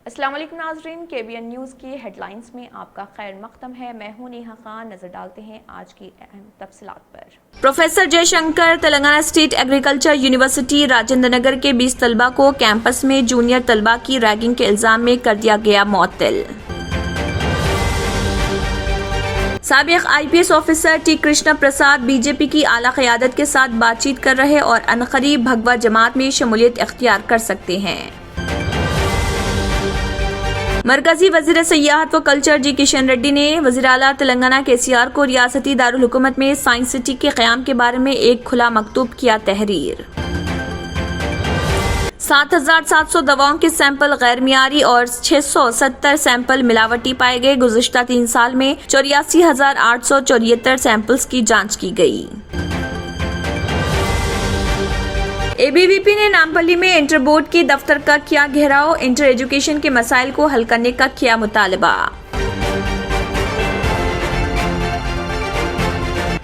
अस्सलाम वालेकुम नाज़रीन, KBN न्यूज़ की हेडलाइंस में आपका खैर मक़दम है। मैं हूं नेहा खान। नजर डालते हैं आज की अहम तफसीलात पर। Professor Jayashankar Telangana state agriculture university Rajendra Nagar के 20 तलबा को कैंपस में जूनियर तलबा की रैगिंग के इल्जाम में कर दिया गया मुअत्तल। साबिक़ IPS officer T Krishna Prasad BJP की आला क़यादत के साथ बातचीत कर रहे और अनक़रीब भगवा जमात में शमूलियत इख्तियार कर सकते हैं। मरकजी वज़ीर सयाहत व कल्चर जी किशन रेड्डी ने वज़ीर आला तेलंगाना KCR को रियासती दारुल हुकूमत में साइंस सिटी के क़याम के बारे में एक खुला मकतूब किया तहरीर। 7,700 दवाओं के सैंपल गैर मियारी और 670 सैंपल मिलावटी पाए गए। गुज़िश्ता 3 साल में 84,874 सैंपल्स की जांच की गई। ABVP ने नामपल्ली में इंटर बोर्ड के दफ्तर का किया घेराव। इंटर एजुकेशन के मसाइल को हल करने का किया मुतालबा।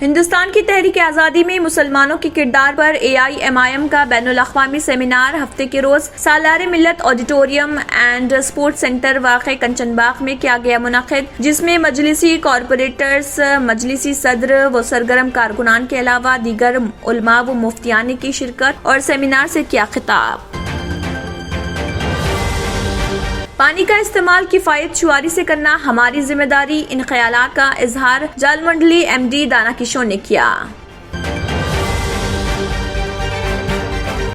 हिंदुस्तान की तहरीक आज़ादी में मुसलमानों के किरदार पर AIMIM का बैनुल अक़वामी सेमिनार हफ्ते के रोज सालार मिल्लत ऑडिटोरियम एंड स्पोर्ट्स सेंटर वाक़े कंचनबाग में किया गया मुनक़िद, जिसमें मजलिसी कॉरपोरेटर्स, मजलिसी सदर व सरगर्म कारकुनान के अलावा दीगर उलमा व मुफ्तियान की शिरकत और सेमिनार से किया खिताब। पानी का इस्तेमाल किफायत शुआरी से करना हमारी जिम्मेदारी, इन ख्यालात का इजहार जालमंडली MD दाना किशोर ने किया।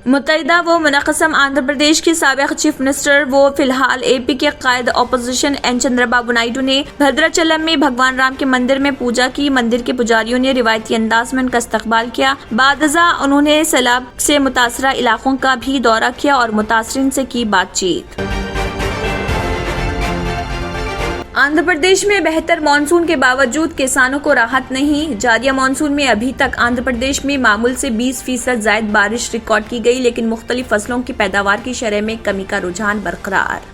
मुत्तहिदा व मुनक़्क़सम आंध्र प्रदेश के साबिक़ चीफ मिनिस्टर वो फिलहाल AP के कायद अपोजिशन N चंद्रबाबू नायडू ने भद्राचलम में भगवान राम के मंदिर में पूजा की। मंदिर के पुजारियों ने रिवायती अंदाज में उनका इस्तकबाल किया। बादजा उन्होंने सैलाब से मुतासरा इलाकों का भी दौरा किया और मुतासरीन से की बातचीत। आंध्र प्रदेश में बेहतर मानसून के बावजूद किसानों को राहत नहीं। जारिया मानसून में अभी तक आंध्र प्रदेश में मामूल से 20% ज़ायद बारिश रिकॉर्ड की गई, लेकिन मुख्तलिफ फसलों की पैदावार की शरह में कमी का रुझान बरकरार।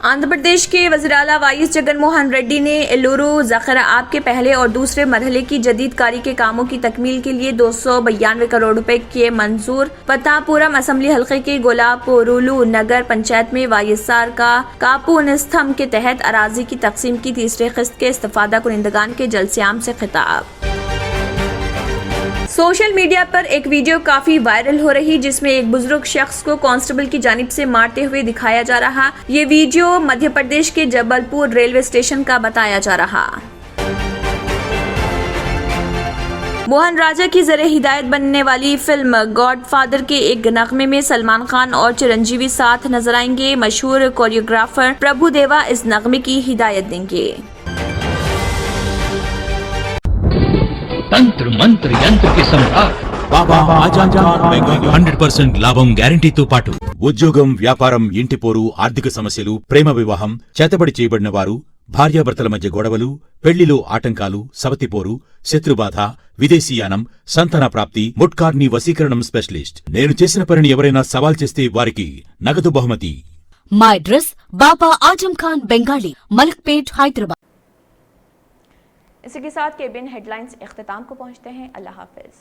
आंध्र प्रदेश के वज़ीर आला YS जगन मोहन रेड्डी ने एल्लूरू ज़ख़ीरा आब के पहले और दूसरे मरहले की जदीद कारी के कामों की तकमील के लिए 292 करोड़ रुपए किए मंजूर। पतापुरम असम्बली हल्के के गोलापुरुलू नगर पंचायत में YSR का कापूनस्थम के तहत अराजी की तकसीम की तीसरी किस्त के इस्तिफादा कुनिंदगान के जलसे-आम से खिताब। सोशल मीडिया पर एक वीडियो काफी वायरल हो रही, जिसमें एक बुजुर्ग शख्स को कांस्टेबल की जानिब से मारते हुए दिखाया जा रहा। ये वीडियो मध्य प्रदेश के जबलपुर रेलवे स्टेशन का बताया जा रहा। मोहन राजा की ज़रिए हिदायत बनने वाली फिल्म गॉडफादर के एक नगमे में सलमान खान और चिरंजीवी साथ नजर आएंगे। मशहूर कोरियोग्राफर प्रभु देवा इस नगमे की हिदायत देंगे। तंत्र मंत्र यंत्र के सम्राट బాబా ఆజాన్ 100% లాభం గ్యారంటీతో పాటు ఉద్యోగం, వ్యాపారం, ఇంటి పోరు, ఆర్థిక సమస్యలు, ప్రేమ వివాహం, చేతబడి చేయబడిన వారు, భార్యాభర్తల మధ్య గొడవలు, పెళ్లిలో ఆటంకాలు, సవతిపోరు, శత్రుబాధ, విదేశీయానం, సంతాన ప్రాప్తి, ముట్కార్ని వశీకరణం స్పెషలిస్ట్. నేను చేసిన పనిని ఎవరైనా సవాల్ చేస్తే వారికి నగదు బహుమతి. మా అడ్రస్ బాబా आजम खान बंगाली, मलिकपेट, हैदराबाद। इसी के साथ KBN हेडलाइंस इख्तिताम को पहुंचते हैं। अल्लाह हाफिज।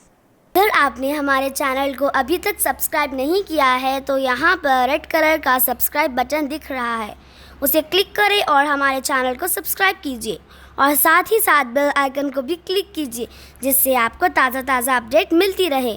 अगर आपने हमारे चैनल को अभी तक सब्सक्राइब नहीं किया है तो यहाँ पर रेड कलर का सब्सक्राइब बटन दिख रहा है, उसे क्लिक करें और हमारे चैनल को सब्सक्राइब कीजिए और साथ ही साथ बेल आइकन को भी क्लिक कीजिए, जिससे आपको ताज़ा अपडेट मिलती रहे।